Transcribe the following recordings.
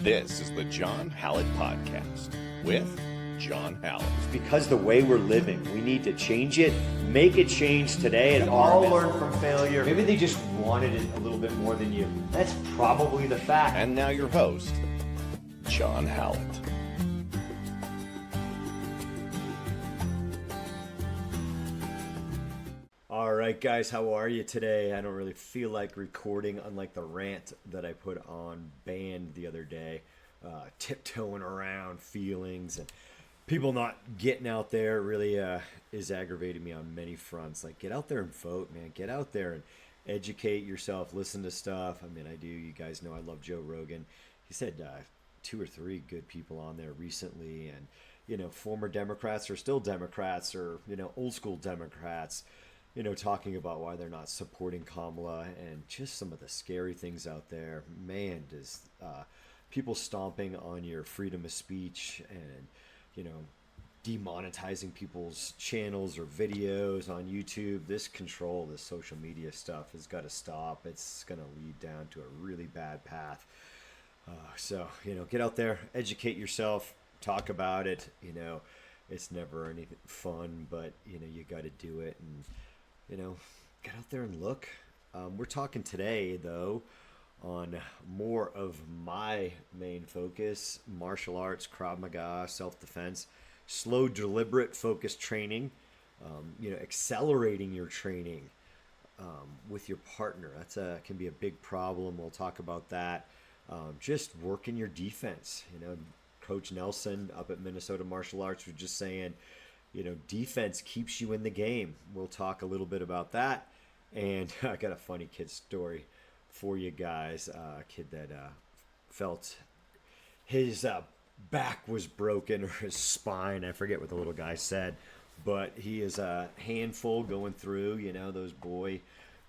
This is the John Hallett Podcast with John Hallett. Because the way we're living, we need to change it, make a change today, and all learn from failure. Maybe they just wanted it a little bit more than you. That's probably the fact. And now your host, John Hallett. All right, guys, how are you today? I don't really feel like recording, unlike the rant that I put on Band the other day, tiptoeing around feelings and people not getting out there really is aggravating me on many fronts. Like, get out there and vote, man. Get out there and educate yourself, listen to stuff. I mean, I do. You guys know I love Joe Rogan. He said 2 or 3 good people on there recently, and, you know, former Democrats or still Democrats or, you know, old school Democrats, you know, talking about why they're not supporting Kamala and just some of the scary things out there. Man, does people stomping on your freedom of speech and, you know, demonetizing people's channels or videos on YouTube. This control, this social media stuff has got to stop. It's going to lead down to a really bad path. So, you know, get out there, educate yourself, talk about it. You know, it's never anything fun, but, you know, you got to do it. And, you know, get out there and look. We're talking today, though, on more of my main focus: martial arts, Krav Maga, self-defense, slow, deliberate, focused training, you know, accelerating your training with your partner. That's can be a big problem. We'll talk about that. Just working your defense. You know, Coach Nelson up at Minnesota Martial Arts was just saying, you know, defense keeps you in the game. We'll talk a little bit about that. And I got a funny kid story for you guys. A kid that felt his back was broken, or his spine. I forget what the little guy said. But he is a handful going through, you know, those boy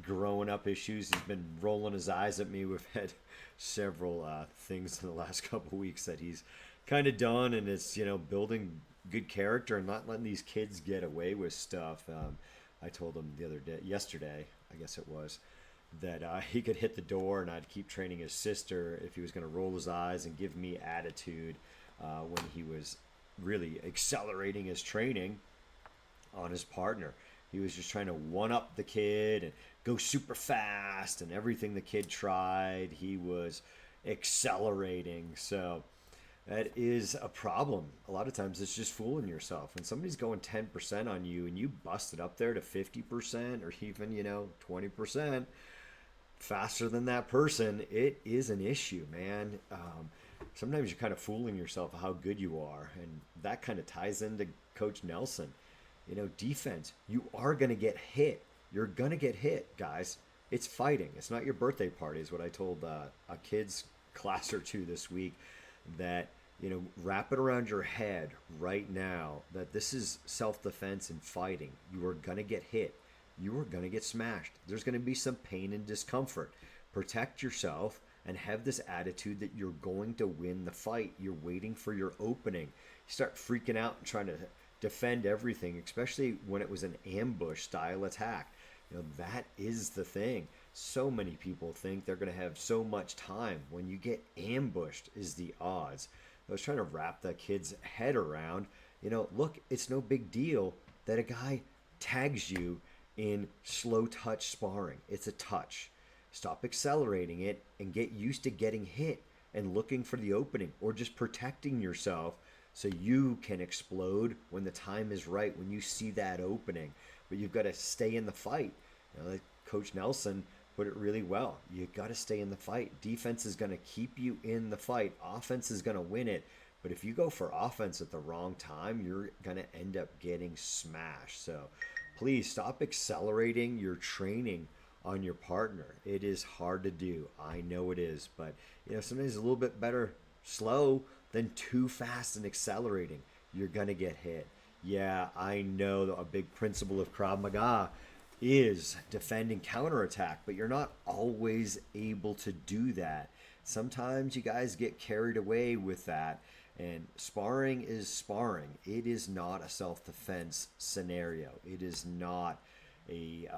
growing up issues. He's been rolling his eyes at me. We've had several things in the last couple of weeks that he's kind of done. And it's, you know, building good character and not letting these kids get away with stuff. I told him yesterday, I guess it was, that he could hit the door and I'd keep training his sister if he was going to roll his eyes and give me attitude when he was really accelerating his training on his partner. He was just trying to one-up the kid and go super fast, and everything the kid tried, he was accelerating. So that is a problem. A lot of times it's just fooling yourself. When somebody's going 10% on you and you bust it up there to 50% or even, you know, 20% faster than that person, it is an issue, man. Sometimes you're kind of fooling yourself how good you are. And that kind of ties into Coach Nelson. You know, defense, you are going to get hit. You're going to get hit, guys. It's fighting. It's not your birthday party, is what I told a kid's class or two this week. That, you know, wrap it around your head right now that this is self-defense and fighting. You are going to get hit. You are going to get smashed. There's going to be some pain and discomfort. Protect yourself and have this attitude that you're going to win the fight. You're waiting for your opening. You start freaking out and trying to defend everything, especially when it was an ambush style attack. You know, that is the thing. So many people think they're going to have so much time. When you get ambushed is the odds. I was trying to wrap that kid's head around, you know, look, it's no big deal that a guy tags you in slow touch sparring. It's a touch. Stop accelerating it and get used to getting hit and looking for the opening, or just protecting yourself so you can explode when the time is right, when you see that opening. But you've got to stay in the fight. You know, like Coach Nelson put it really well. You got to stay in the fight. Defense is going to keep you in the fight. Offense is going to win it. But if you go for offense at the wrong time, you're going to end up getting smashed. So please stop accelerating your training on your partner. It is hard to do. I know it is. But, you know, sometimes it's a little bit better slow than too fast and accelerating. You're going to get hit. Yeah, I know a big principle of Krav Maga is defend and counterattack, but you're not always able to do that. Sometimes you guys get carried away with that, and sparring is sparring. It is not a self-defense scenario. It is not a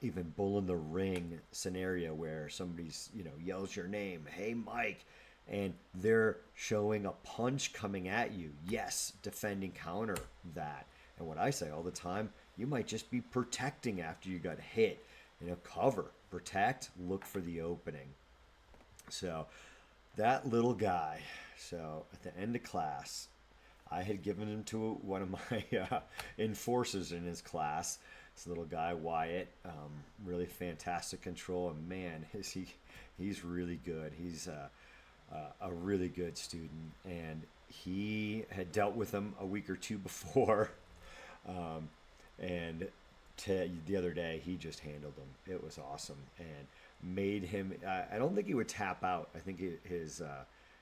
even bull in the ring scenario where somebody's, you know, yells your name, hey Mike, and they're showing a punch coming at you. Yes, defending counter that. And what I say all the time, you might just be protecting after you got hit. Cover, protect, look for the opening. So that little guy, so at the end of class, I had given him to one of my enforcers in his class. This little guy, Wyatt, really fantastic control. And man, he's really good. He's a really good student. And he had dealt with him a week or two before. And the other day, he just handled him. It was awesome. And made him, I don't think he would tap out. I think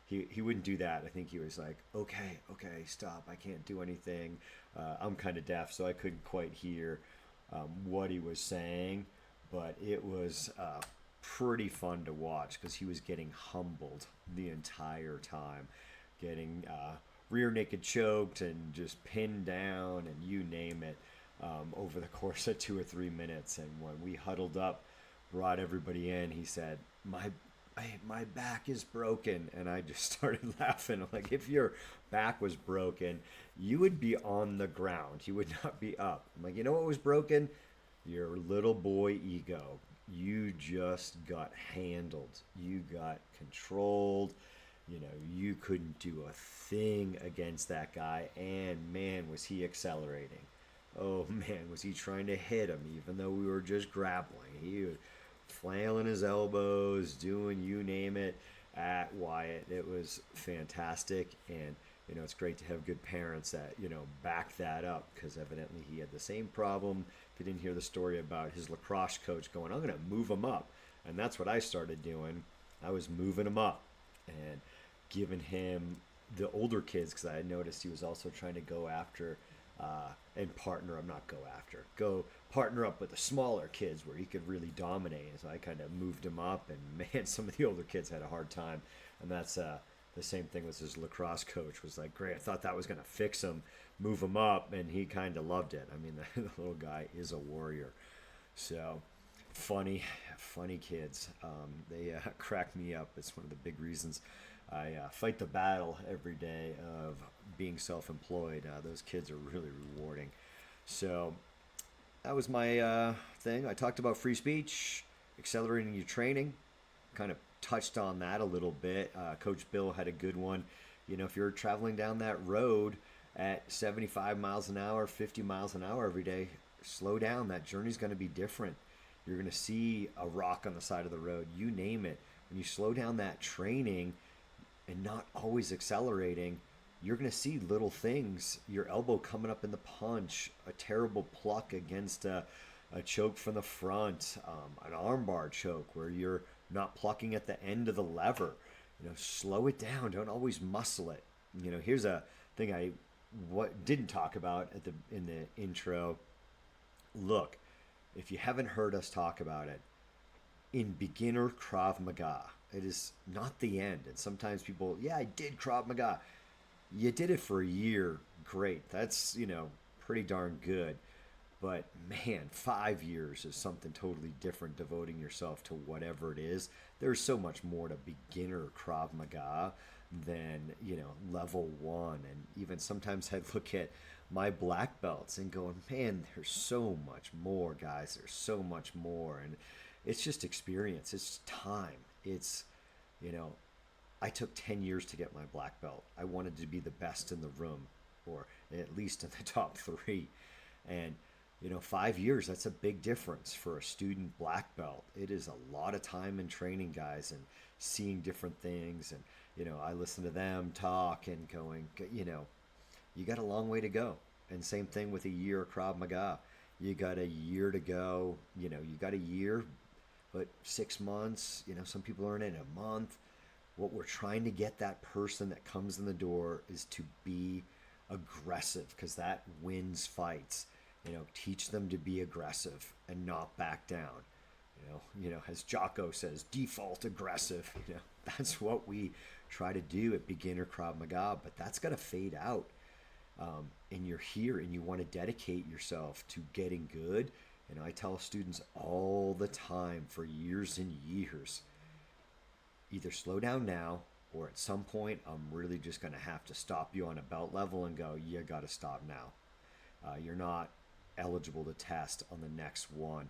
he wouldn't do that. I think he was like, okay, stop. I can't do anything. I'm kind of deaf, so I couldn't quite hear what he was saying. But it was pretty fun to watch because he was getting humbled the entire time. Getting rear naked choked and just pinned down and you name it over the course of 2 or 3 minutes. And when we huddled up, brought everybody in, he said, my back is broken. And I just started laughing. I'm like, if your back was broken, you would be on the ground. You would not be up. I'm like, you know what was broken? Your little boy ego. You just got handled. You got controlled. You couldn't do a thing against that guy. And man, was he accelerating. Oh man, was he trying to hit him even though we were just grappling. He was flailing his elbows, doing you name it at Wyatt. It was fantastic. And it's great to have good parents that back that up, because evidently he had the same problem. If you didn't hear the story about his lacrosse coach going, I'm going to move him up. And that's what I started doing. I was moving him up and giving him the older kids, because I had noticed he was also trying to go after and go partner up with the smaller kids where he could really dominate. And so I kind of moved him up, and man, some of the older kids had a hard time. And that's the same thing with his lacrosse coach. Was like, great, I thought that was going to fix him, move him up, and he kind of loved it. I mean, the little guy is a warrior. So funny kids. They crack me up. It's one of the big reasons I fight the battle every day of being self-employed. Those kids are really rewarding. So that was my thing. I talked about free speech, accelerating your training, kind of touched on that a little bit. Coach Bill had a good one. If you're traveling down that road at 75 miles an hour, 50 miles an hour every day, slow down. That journey's going to be different. You're going to see a rock on the side of the road, you name it. When you slow down that training and not always accelerating, you're going to see little things. Your elbow coming up in the punch, a terrible pluck against a choke from the front, an armbar choke where you're not plucking at the end of the lever. Slow it down. Don't always muscle it. Here's a thing I didn't talk about in the intro. Look, if you haven't heard us talk about it, in beginner Krav Maga, it is not the end. And sometimes people, I did Krav Maga. You did it for a year, great. That's, pretty darn good. But man, 5 years is something totally different, devoting yourself to whatever it is. There's so much more to beginner Krav Maga than, level 1. And even sometimes I look at my black belts and going, man, there's so much more, guys. There's so much more. And it's just experience. It's time. It's, I took 10 years to get my black belt. I wanted to be the best in the room, or at least in the top 3. And 5 years, that's a big difference for a student black belt. It is a lot of time in training, guys, and seeing different things. And, I listen to them talk and going, you got a long way to go. And same thing with a year of Krav Maga. You got a year to go. You got a year, but 6 months, some people learn it in a month. What we're trying to get that person that comes in the door is to be aggressive, because that wins fights. Teach them to be aggressive and not back down. As Jocko says, default aggressive. That's what we try to do at beginner Krav Maga, but that's got to fade out. And you're here and you want to dedicate yourself to getting good. I tell students all the time for years and years, either slow down now or at some point, I'm really just going to have to stop you on a belt level and go, you got to stop now. You're not eligible to test on the next one.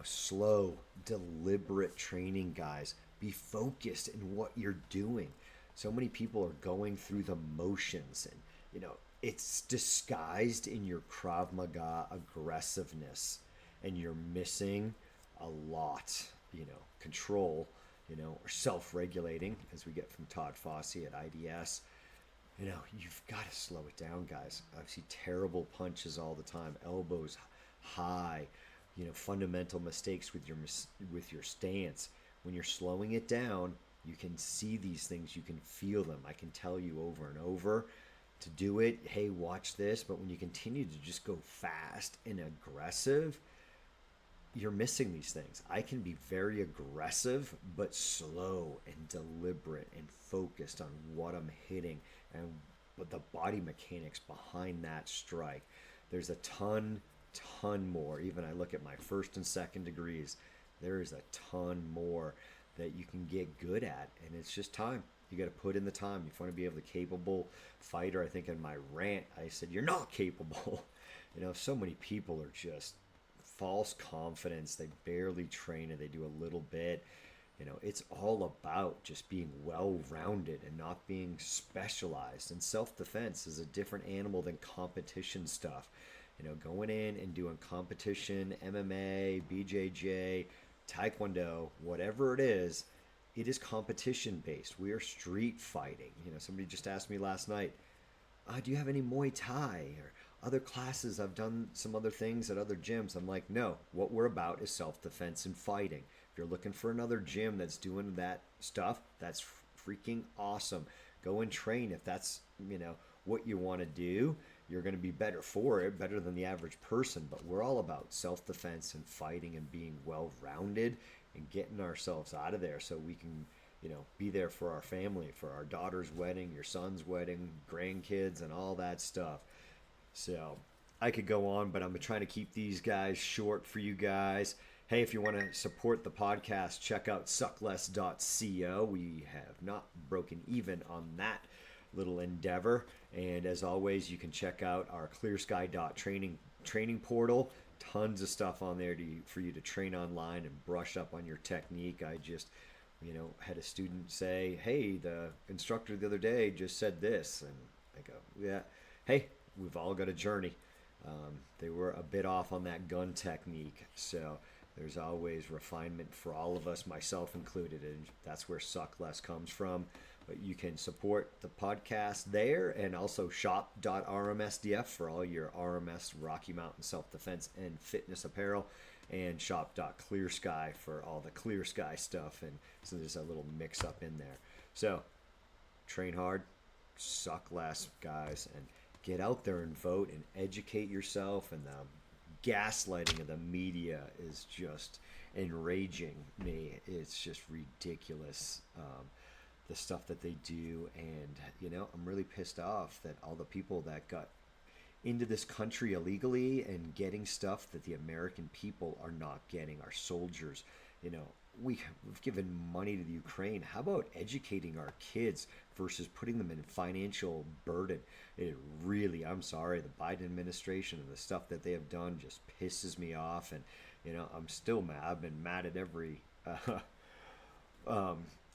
Slow, deliberate training, guys. Be focused in what you're doing. So many people are going through the motions, and it's disguised in your Krav Maga aggressiveness, and you're missing a lot. Control, or self-regulating, as we get from Todd Fossey at IDS. You've got to slow it down, guys. I see terrible punches all the time, elbows high, fundamental mistakes with your stance. When you're slowing it down, you can see these things, you can feel them. I can tell you over and over to do it. Hey, watch this. But when you continue to just go fast and aggressive, you're missing these things. I can be very aggressive, but slow and deliberate and focused on what I'm hitting and what the body mechanics behind that strike. There's a ton more. Even I look at my first and second degrees, there is a ton more that you can get good at, and it's just time. You got to put in the time. You want to be able to capable fighter. I think in my rant, I said, you're not capable. So many people are just false confidence. They barely train and they do a little bit. It's all about just being well-rounded and not being specialized. And self-defense is a different animal than competition stuff. Going in and doing competition, MMA, BJJ, Taekwondo, whatever it is competition based. We are street fighting. Somebody just asked me last night, do you have any Muay Thai or other classes? I've done some other things at other gyms. I'm like, no, what we're about is self-defense and fighting. If you're looking for another gym that's doing that stuff, that's freaking awesome. Go and train if that's, what you want to do. You're going to be better for it, better than the average person. But we're all about self-defense and fighting and being well-rounded and getting ourselves out of there so we can, be there for our family, for our daughter's wedding, your son's wedding, grandkids, and all that stuff. So I could go on, but I'm trying to keep these guys short for you guys. Hey, if you want to support the podcast, check out suckless.co. We have not broken even on that little endeavor. And as always, you can check out our ClearSky.Training training portal. Tons of stuff on there for you to train online and brush up on your technique. I just, had a student say, hey, the instructor the other day just said this. And I go, yeah, hey, we've all got a journey. They were a bit off on that gun technique. So there's always refinement for all of us, myself included. And that's where Suck Less comes from. But you can support the podcast there, and also shop.rmsdf for all your RMS Rocky Mountain self-defense and fitness apparel, and shop.clearsky for all the Clear Sky stuff. And so there's a little mix up in there. So train hard, suck less, guys, and get out there and vote and educate yourself. And the gaslighting of the media is just enraging me. It's just ridiculous. The stuff that they do, and I'm really pissed off that all the people that got into this country illegally and getting stuff that the American people are not getting, our soldiers. We've given money to the Ukraine. How about educating our kids versus putting them in financial burden? It really, I'm sorry, the Biden administration and the stuff that they have done just pisses me off. And I'm still mad. I've been mad at every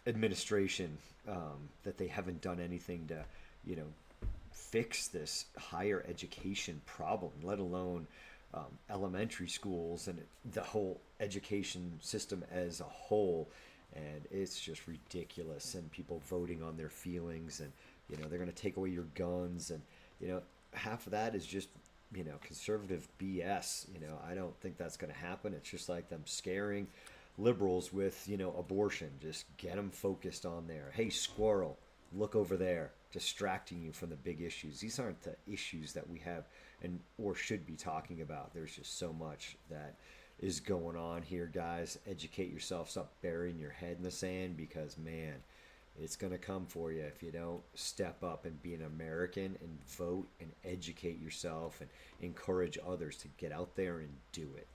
administration that they haven't done anything to fix this higher education problem, let alone elementary schools and the whole education system as a whole. And it's just ridiculous. And people voting on their feelings, and they're going to take away your guns, and half of that is just conservative BS. I don't think that's going to happen. It's just like them scaring liberals with abortion. Just get them focused on there. Hey, squirrel, look over there, distracting you from the big issues. These aren't the issues that we have or should be talking about. There's just so much that is going on here, guys. Educate yourself. Stop burying your head in the sand, because man, it's going to come for you if you don't step up and be an American and vote and educate yourself and encourage others to get out there and do it.